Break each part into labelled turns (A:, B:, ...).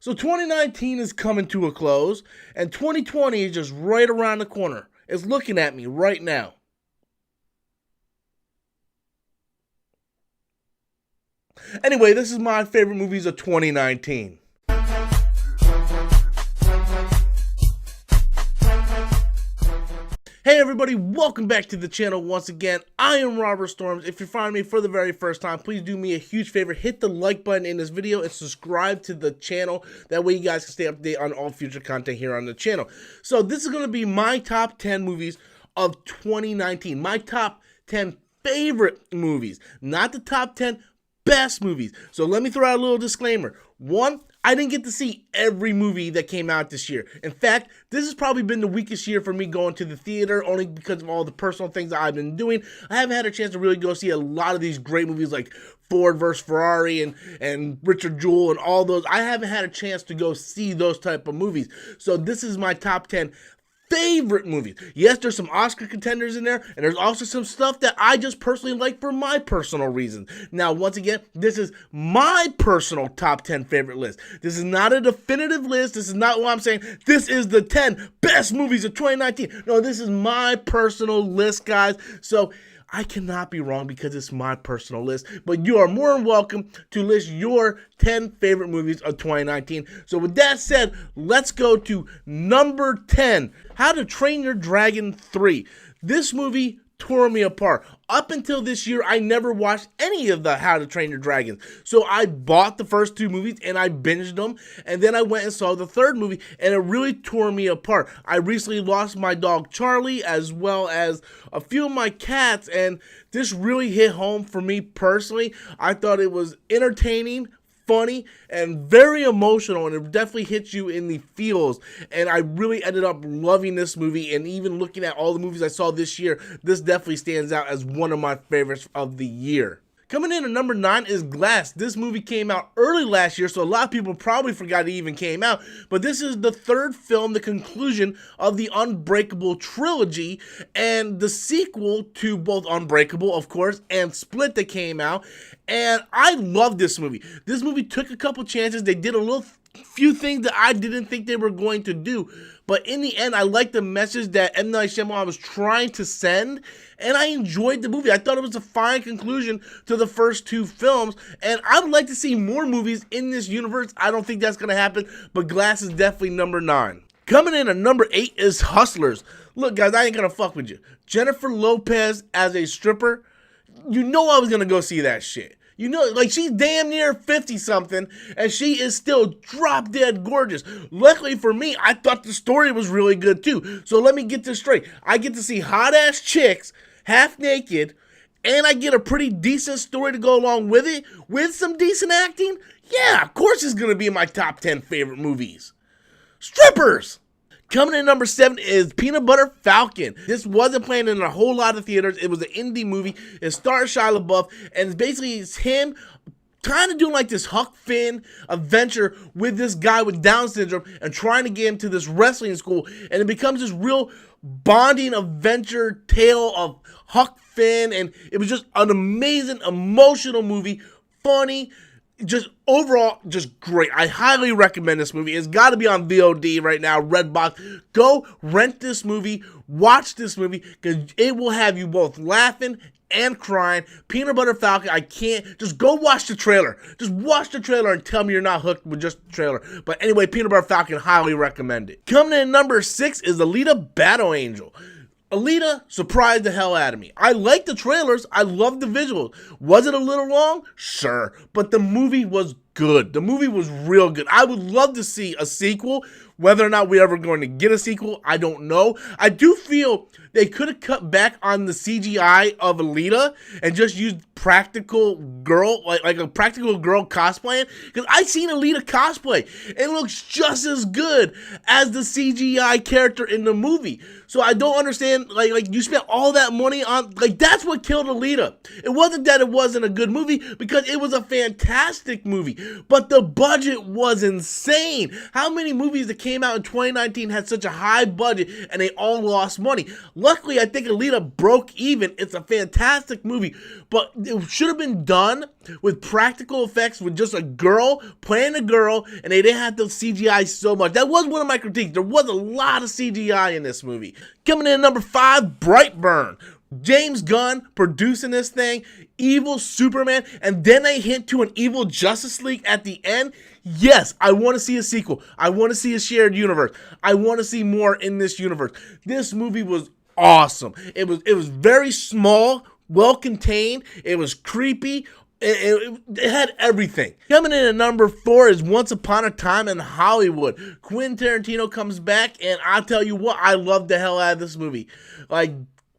A: So 2019 is coming to a close, and 2020 is just right around the corner. It's looking at me right now. Anyway, this is my favorite movies of 2019. Hey everybody, welcome back to the channel once again. I am Robert Storms. If you're finding me for the very first time, please do me a huge favor. Hit the like button in this video and subscribe to the channel. That way you guys can stay up to date on all future content here on the channel. So this is going to be my top 10 movies of 2019. My top 10 favorite movies, not the top 10 best movies. So let me throw out a little disclaimer. One, I didn't get to see every movie that came out this year. In fact, this has probably been the weakest year for me going to the theater, only because of all the personal things that I've been doing. I haven't had a chance to really go see a lot of these great movies like Ford vs. Ferrari and Richard Jewell and all those. I haven't had a chance to go see those type of movies. So this is my top 10 favorite movies. Yes, there's some Oscar contenders in there, and there's also some stuff that I just personally like for my personal reasons. Now, once again, this is my personal top 10 favorite list. This is not a definitive list. This is not what I'm saying. This is the 10 best movies of 2019. No, this is my personal list, guys. So I cannot be wrong because it's my personal list, but you are more than welcome to list your 10 favorite movies of 2019. So with that said, let's go to number 10, How to Train Your Dragon 3. This movie tore me apart. Up until this year, I never watched any of the How to Train Your Dragon. So I bought the first two movies and I binged them. And then I went and saw the third movie and it really tore me apart. I recently lost my dog Charlie as well as a few of my cats. And this really hit home for me personally. I thought it was entertaining, funny, and very emotional, and it definitely hits you in the feels. And I really ended up loving this movie, and even looking at all the movies I saw this year, this definitely stands out as one of my favorites of the year. Coming in at number 9 is Glass. This movie came out early last year, so a lot of people probably forgot it even came out. But this is the third film, the conclusion of the Unbreakable trilogy, and the sequel to both Unbreakable, of course, and Split that came out. And I love this movie. This movie took a couple chances. They did a few things that I didn't think they were going to do. But in the end, I liked the message that M. Night Shyamalan was trying to send, and I enjoyed the movie. I thought it was a fine conclusion to the first two films, and I would like to see more movies in this universe. I don't think that's going to happen, but Glass is definitely number 9. Coming in at number 8 is Hustlers. Look, guys, I ain't going to fuck with you. Jennifer Lopez as a stripper, you know I was going to go see that shit. You know, like, she's damn near 50-something, and she is still drop-dead gorgeous. Luckily for me, I thought the story was really good, too. So let me get this straight. I get to see hot-ass chicks, half-naked, and I get a pretty decent story to go along with it, with some decent acting? Yeah, of course it's going to be in my top 10 favorite movies. Strippers! Coming in number 7 is Peanut Butter Falcon. This wasn't playing in a whole lot of theaters. It was an indie movie. It stars Shia LaBeouf, and it's him kind of doing like this Huck Finn adventure with this guy with Down syndrome and trying to get him to this wrestling school. And it becomes this real bonding adventure tale of Huck Finn, and it was just an amazing, emotional movie, funny, just overall, just great. I highly recommend this movie. It's got to be on VOD right now, Redbox. Go rent this movie, watch this movie, because it will have you both laughing and crying. Peanut Butter Falcon, I can't, just go watch the trailer. Just watch the trailer and tell me you're not hooked with just the trailer. But anyway, Peanut Butter Falcon, highly recommend it. Coming in at number 6 is Elita Battle Angel. Elita surprised the hell out of me. I liked the trailers. I loved the visuals. Was it a little long? Sure. But the movie was good. The movie was real good. I would love to see a sequel. Whether or not we're ever going to get a sequel, I don't know. I do feel they could have cut back on the CGI of Elita and just used practical girl, like a practical girl cosplaying. Because I seen Elita cosplay. It looks just as good as the CGI character in the movie. So I don't understand, like you spent all that money on, like, that's what killed Elita. It wasn't that it wasn't a good movie, because it was a fantastic movie. but the budget was insane. How many movies that came out in 2019 had such a high budget and they all lost money? Luckily, I think Elita broke even. It's a fantastic movie, but it should have been done with practical effects, with just a girl playing a girl, and they didn't have to CGI so much. That was one of my critiques. There was a lot of CGI in this movie. Coming in at number 5, Brightburn. James Gunn producing this thing, evil Superman, and then they hint to an evil Justice League at the end. Yes, I want to see a sequel. I want to see a shared universe. I want to see more in this universe. This movie was awesome. It was very small, well contained. It was creepy. It had everything. Coming in at number 4 is Once Upon a Time in Hollywood. Quentin Tarantino comes back, and I'll tell you what, I love the hell out of this movie. Like,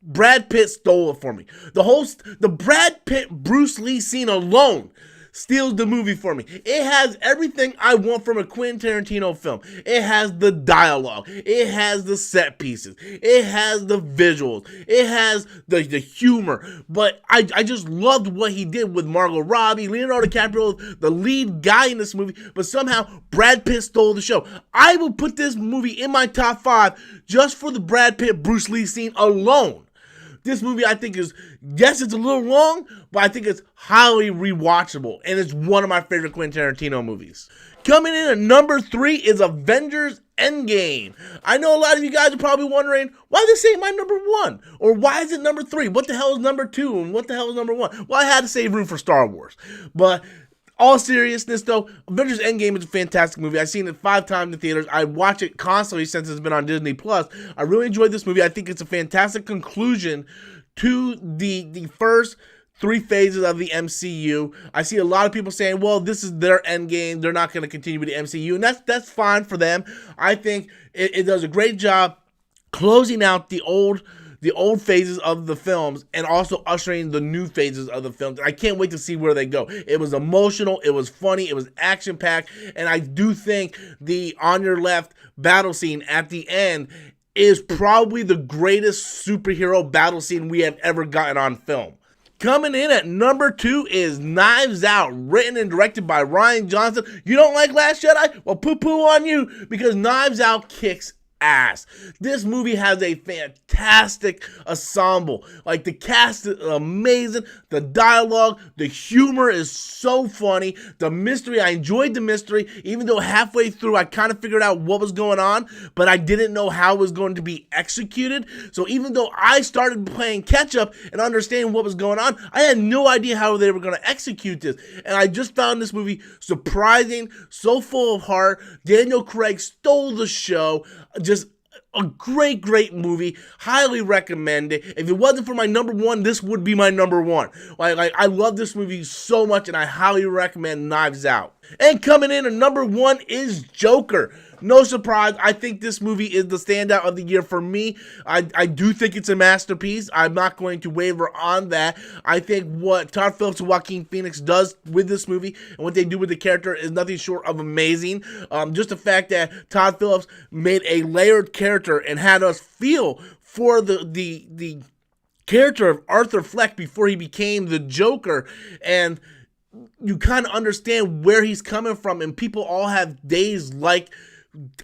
A: Brad Pitt stole it for me. The Brad Pitt Bruce Lee scene alone steals the movie for me. It has everything I want from a Quentin Tarantino film. It has the dialogue. It has the set pieces. It has the visuals. It has the humor. But I just loved what he did with Margot Robbie, Leonardo DiCaprio, the lead guy in this movie. But somehow Brad Pitt stole the show. I will put this movie in my top 5 just for the Brad Pitt Bruce Lee scene alone. This movie, I think, yes, it's a little long, but I think it's highly rewatchable, and it's one of my favorite Quentin Tarantino movies. Coming in at number 3 is Avengers Endgame. I know a lot of you guys are probably wondering, why this ain't my number 1? Or why is it number 3? What the hell is number 2? And what the hell is number 1? Well, I had to save room for Star Wars. But all seriousness, though, Avengers Endgame is a fantastic movie. I've seen it 5 times in theaters. I watch it constantly since it's been on Disney+. I really enjoyed this movie. I think it's a fantastic conclusion to the first 3 phases of the MCU. I see a lot of people saying, well, this is their Endgame. They're not going to continue with the MCU, and that's fine for them. I think it does a great job closing out the old phases of the films and also ushering the new phases of the films. I can't wait to see where they go. It was emotional, it was funny, it was action-packed, and I do think the On Your Left battle scene at the end is probably the greatest superhero battle scene we have ever gotten on film. Coming in at number 2 is Knives Out, written and directed by Rian Johnson. You don't like Last Jedi? Well, poo-poo on you, because Knives Out kicks ass. This movie has a fantastic ensemble. Like, the cast is amazing, the dialogue, the humor is so funny, the mystery, I enjoyed the mystery, even though halfway through I kind of figured out what was going on, but I didn't know how it was going to be executed. So even though I started playing catch up and understanding what was going on, I had no idea how they were going to execute this. And I just found this movie surprising, so full of heart. Daniel Craig stole the show. Just a great movie. Highly recommend it. If it wasn't for my number 1, this would be my number 1. Like I love this movie so much, and I highly recommend Knives Out. And coming in at number 1 is Joker. No surprise, I think this movie is the standout of the year for me. I do think it's a masterpiece. I'm not going to waver on that. I think what Todd Phillips and Joaquin Phoenix does with this movie and what they do with the character is nothing short of amazing. Just the fact that Todd Phillips made a layered character and had us feel for the character of Arthur Fleck before he became the Joker, and you kind of understand where he's coming from, and people all have days like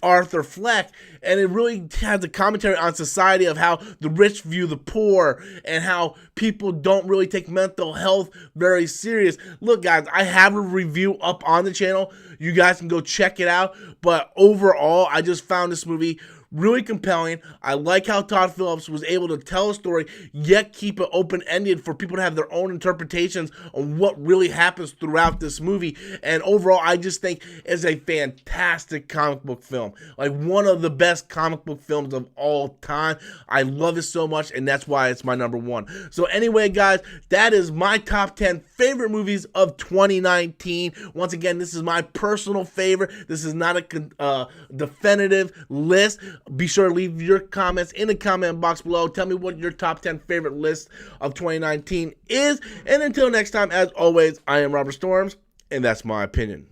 A: Arthur Fleck, and it really has a commentary on society of how the rich view the poor and how people don't really take mental health very serious. Look, guys, I have a review up on the channel. You guys can go check it out, but overall, I just found this movie really compelling. I like how Todd Phillips was able to tell a story, yet keep it open-ended for people to have their own interpretations on what really happens throughout this movie. And overall, I just think it's a fantastic comic book film. Like, one of the best comic book films of all time. I love it so much, and that's why it's my number 1. So anyway, guys, that is my top 10 favorite movies of 2019. Once again, this is my personal favorite. This is not a definitive list. Be sure to leave your comments in the comment box below. Tell me what your top 10 favorite list of 2019 is. And until next time, as always, I am Robert Storms, and that's my opinion.